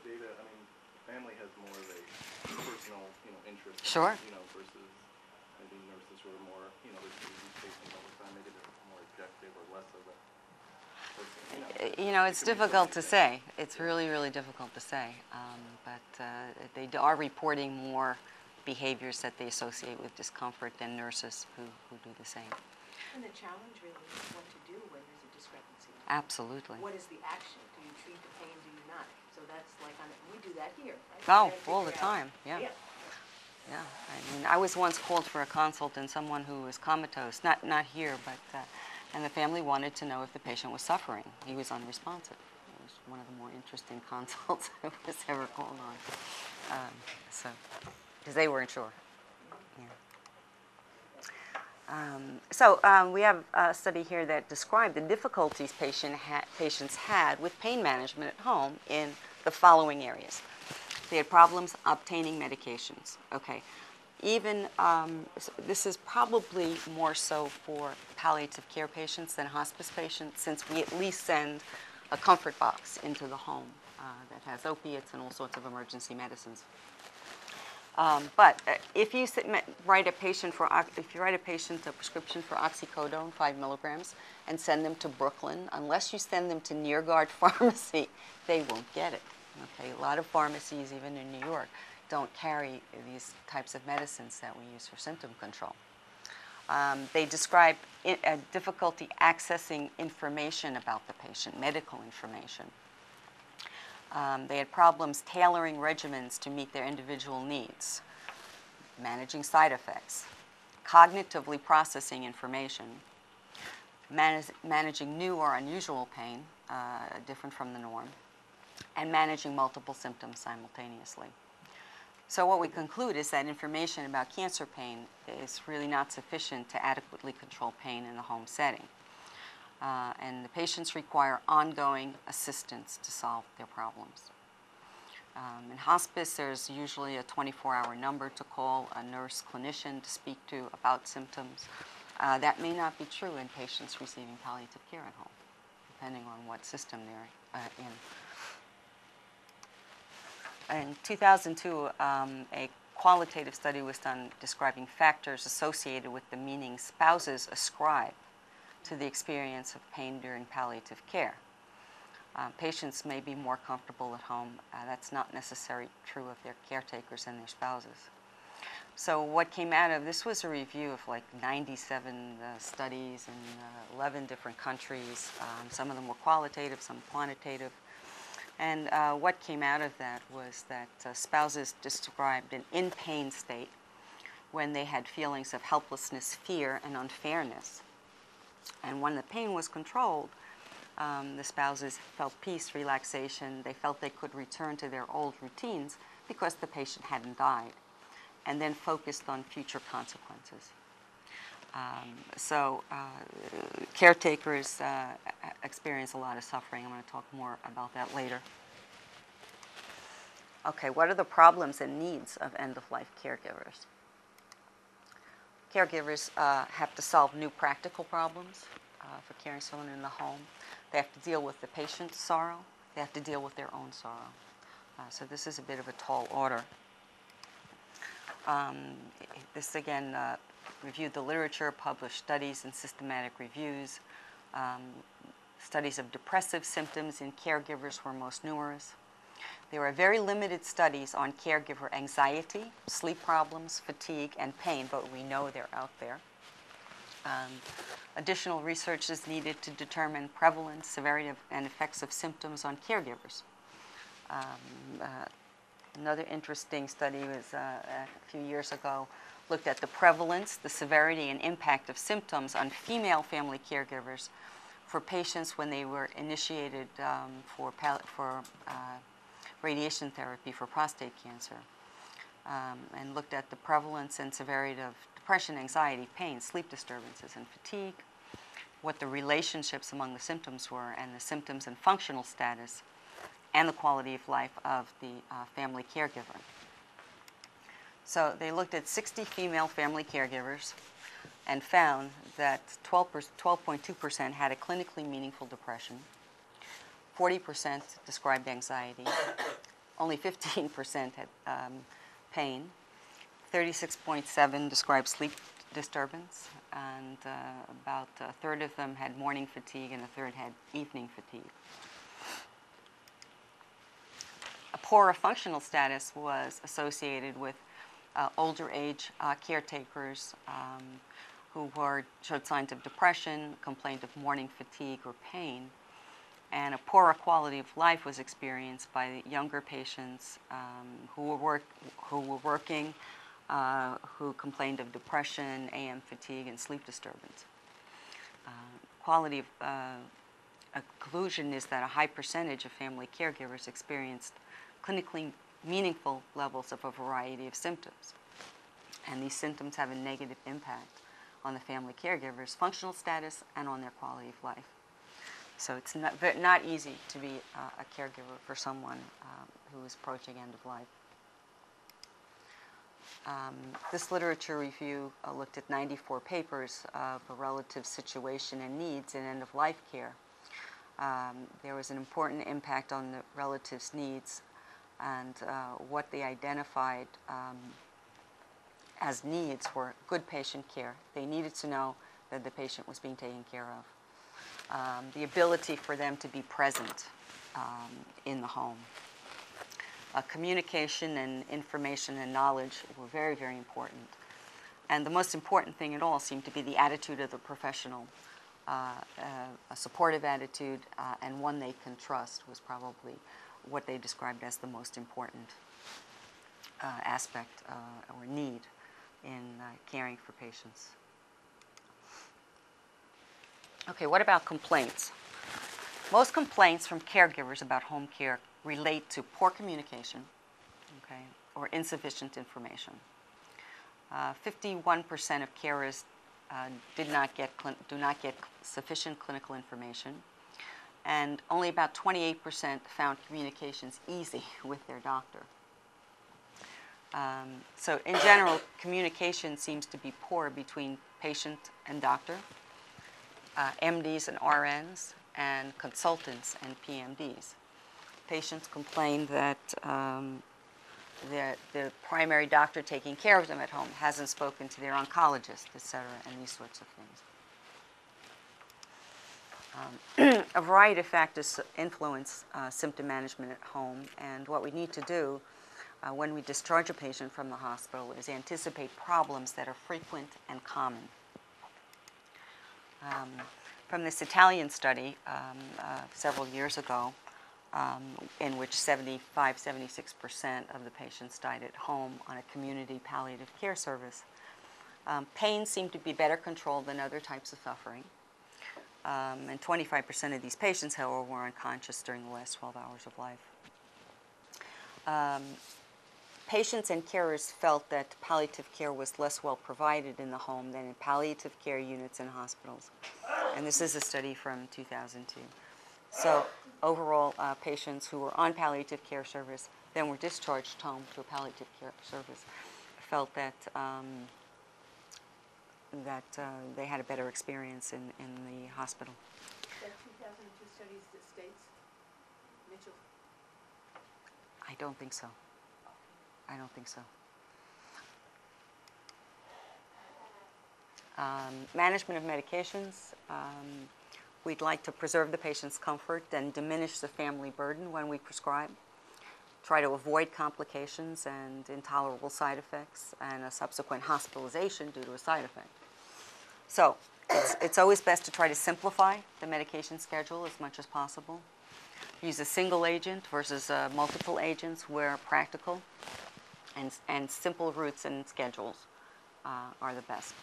data, I mean, the family has more of a personal, interest. Sure. Versus maybe nurses who are more, they're these patients all the time. Maybe they're more objective or less of a. It's difficult to say. It's really, really difficult to say. But they are reporting more behaviors that they associate with discomfort than nurses who do the same. And the challenge really is what to do when there's a discrepancy. Absolutely. What is the action? Do you treat the pain? Do you not? So that's like, we do that here, right? Oh, all the time, yeah. Yeah. Yeah, I mean, I was once called for a consult and someone who was comatose, not here, but, and the family wanted to know if the patient was suffering. He was unresponsive. It was one of the more interesting consults I was ever called on. Because they weren't sure. Yeah. We have a study here that described the difficulties patients had with pain management at home in the following areas. They had problems obtaining medications. Okay, even this is probably more so for palliative care patients than hospice patients, since we at least send a comfort box into the home that has opiates and all sorts of emergency medicines. But if you write a patient a prescription for oxycodone, 5 milligrams, and send them to Brooklyn, unless you send them to Near Guard Pharmacy, they won't get it. Okay, a lot of pharmacies, even in New York, don't carry these types of medicines that we use for symptom control. They describe difficulty accessing information about the patient, medical information. They had problems tailoring regimens to meet their individual needs, managing side effects, cognitively processing information, managing new or unusual pain, different from the norm, and managing multiple symptoms simultaneously. So what we conclude is that information about cancer pain is really not sufficient to adequately control pain in the home setting. And the patients require ongoing assistance to solve their problems. In hospice, there's usually a 24-hour number to call a nurse clinician to speak to about symptoms. That may not be true in patients receiving palliative care at home, depending on what system they're in. In 2002, a qualitative study was done describing factors associated with the meaning spouses ascribe to the experience of pain during palliative care. Patients may be more comfortable at home. That's not necessarily true of their caretakers and their spouses. So what came out of this was a review of like 97 studies in 11 different countries. Some of them were qualitative, some quantitative. And what came out of that was that spouses described an in-pain state when they had feelings of helplessness, fear, and unfairness. And when the pain was controlled, the spouses felt peace, relaxation. They felt they could return to their old routines because the patient hadn't died, and then focused on future consequences. Caretakers experience a lot of suffering. I'm going to talk more about that later. Okay, what are the problems and needs of end-of-life caregivers? Caregivers have to solve new practical problems for caring for someone in the home. They have to deal with the patient's sorrow. They have to deal with their own sorrow. So this is a bit of a tall order. This again reviewed the literature, published studies and systematic reviews. Studies of depressive symptoms in caregivers were most numerous. There are very limited studies on caregiver anxiety, sleep problems, fatigue, and pain, but we know they're out there. Additional research is needed to determine prevalence, severity, and effects of symptoms on caregivers. Another interesting study was a few years ago, looked at the prevalence, the severity, and impact of symptoms on female family caregivers for patients when they were initiated for radiation therapy for prostate cancer, and looked at the prevalence and severity of depression, anxiety, pain, sleep disturbances, and fatigue, what the relationships among the symptoms were, and the symptoms and functional status, and the quality of life of the family caregiver. So they looked at 60 female family caregivers and found that 12.2% had a clinically meaningful depression, 40% described anxiety, only 15% had pain. 36.7 described sleep disturbance, and about a third of them had morning fatigue and a third had evening fatigue. A poorer functional status was associated with older age caretakers who showed signs of depression, complaint of morning fatigue or pain, and a poorer quality of life was experienced by the younger patients who were working, who complained of depression, AM fatigue, and sleep disturbance. Quality of conclusion is that a high percentage of family caregivers experienced clinically meaningful levels of a variety of symptoms. And these symptoms have a negative impact on the family caregiver's functional status and on their quality of life. So it's not easy to be a caregiver for someone who is approaching end of life. This literature review looked at 94 papers of a relative situation and needs in end-of-life care. There was an important impact on the relatives' needs, and what they identified as needs were good patient care. They needed to know that the patient was being taken care of. The ability for them to be present in the home. Communication and information and knowledge were very, very important. And the most important thing at all seemed to be the attitude of the professional. A supportive attitude and one they can trust was probably what they described as the most important aspect or need in caring for patients. Okay, what about complaints? Most complaints from caregivers about home care relate to poor communication, okay, or insufficient information. 51% of carers do not get sufficient clinical information, and only about 28% found communications easy with their doctor. So in general, communication seems to be poor between patient and doctor, MDs and RNs, and consultants and PMDs. Patients complain that the primary doctor taking care of them at home hasn't spoken to their oncologist, etc., and these sorts of things. A variety of factors influence symptom management at home, and what we need to do when we discharge a patient from the hospital is anticipate problems that are frequent and common. From this Italian study several years ago, in which 76% of the patients died at home on a community palliative care service, pain seemed to be better controlled than other types of suffering. And 25% of these patients, however, were unconscious during the last 12 hours of life. Patients and carers felt that palliative care was less well provided in the home than in palliative care units in hospitals. And this is a study from 2002. So overall, patients who were on palliative care service, then were discharged home to a palliative care service, felt that they had a better experience in the hospital. That 2002 study is the States, Mitchell? I don't think so. I don't think so. Management of medications. We'd like to preserve the patient's comfort and diminish the family burden when we prescribe. Try to avoid complications and intolerable side effects and a subsequent hospitalization due to a side effect. So it's always best to try to simplify the medication schedule as much as possible. Use a single agent versus multiple agents where practical, and simple routes and schedules are the best.